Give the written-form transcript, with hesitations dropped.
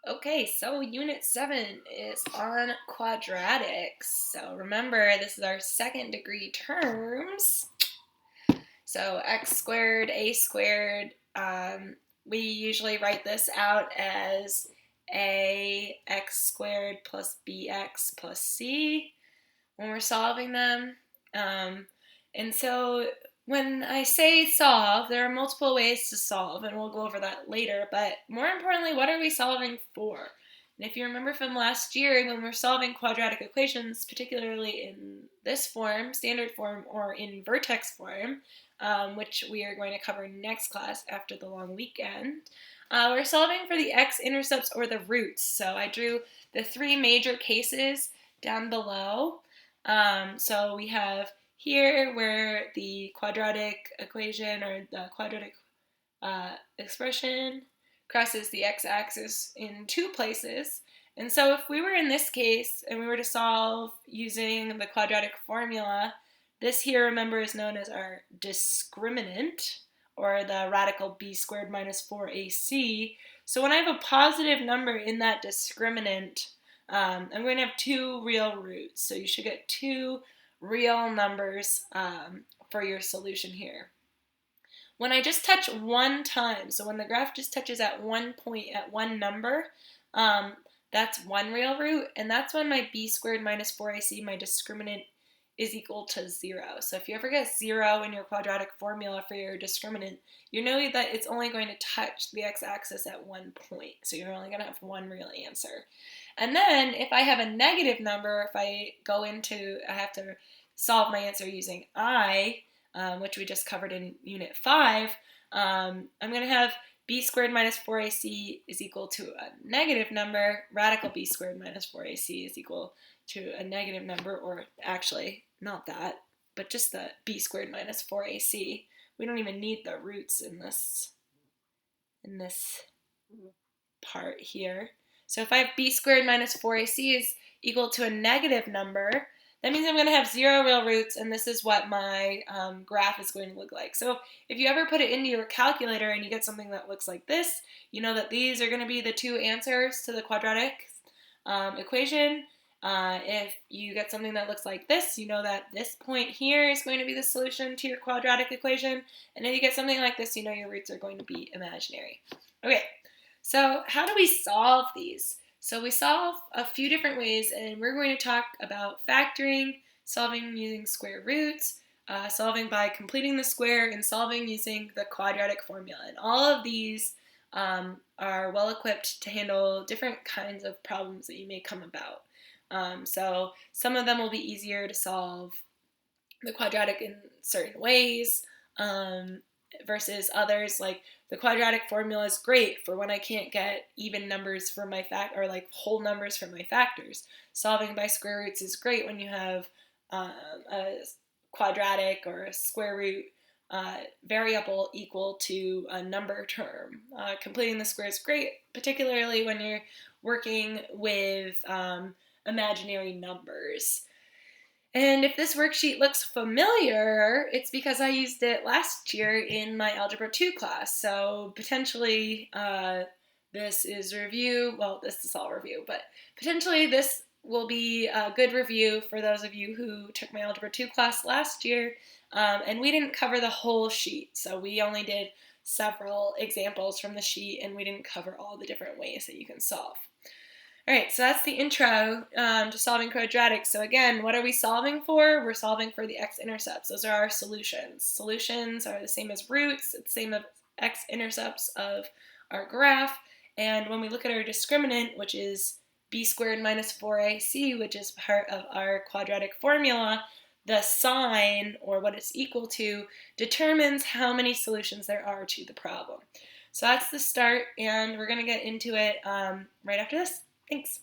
Okay, so Unit 7 is on quadratics. So remember, this is our second degree terms. So x squared, a squared, we usually write this out as a x squared plus bx plus c when we're solving them. And so when I say solve, there are multiple ways to solve, and we'll go over that later. But more importantly, what are we solving for? And if you remember from last year, when we're solving quadratic equations, particularly in this form, standard form, or in vertex form, which we are going to cover next class after the long weekend, we're solving for the x-intercepts or the roots. So I drew the three major cases down below. So we have here where the quadratic equation or the quadratic expression crosses the x-axis in two places. And so if we were in this case and we were to solve using the quadratic formula, this here, remember, is known as our discriminant, or the radical b squared minus 4ac. So when I have a positive number in that discriminant, I'm going to have two real roots. So you should get two real numbers for your solution here. When I just touch one time, so when the graph just touches at one point, at one number, that's one real root, and that's when my b squared minus 4ac, my discriminant, is equal to 0. So if you ever get 0 in your quadratic formula for your discriminant, you know that it's only going to touch the x-axis at one point. So you're only going to have one real answer. And then if I have a negative number, if I have to solve my answer using I, which we just covered in Unit 5, I'm going to have b squared minus 4ac is equal to a negative number. Radical b squared minus 4ac is equal to a negative number, or actually not that, but just the b squared minus 4ac. We don't even need the roots in this part here. So if I have b squared minus 4ac is equal to a negative number, that means I'm going to have 0 real roots, and this is what my graph is going to look like. So if you ever put it into your calculator and you get something that looks like this, you know that these are going to be the two answers to the quadratic equation. If you get something that looks like this, you know that this point here is going to be the solution to your quadratic equation. And if you get something like this, you know your roots are going to be imaginary. Okay, so how do we solve these? So we solve a few different ways, and we're going to talk about factoring, solving using square roots, solving by completing the square, and solving using the quadratic formula. And all of these are well equipped to handle different kinds of problems that you may come about. So some of them will be easier to solve the quadratic in certain ways versus others. Like the quadratic formula is great for when I can't get even numbers for my or like whole numbers for my factors. Solving by square roots is great when you have a quadratic or a square root variable equal to a number term. Completing the square is great, particularly when you're working with imaginary numbers. And if this worksheet looks familiar, it's because I used it last year in my Algebra 2 class. So potentially this is review. Well, this is all review, but potentially this will be a good review for those of you who took my Algebra 2 class last year. And we didn't cover the whole sheet, so we only did several examples from the sheet, and we didn't cover all the different ways that you can solve. All right, so that's the intro to solving quadratics. So again, what are we solving for? We're solving for the x-intercepts. Those are our solutions. Solutions are the same as roots. It's the same as x-intercepts of our graph. And when we look at our discriminant, which is b squared minus 4ac, which is part of our quadratic formula, the sign, or what it's equal to, determines how many solutions there are to the problem. So that's the start, and we're going to get into it right after this. Thanks.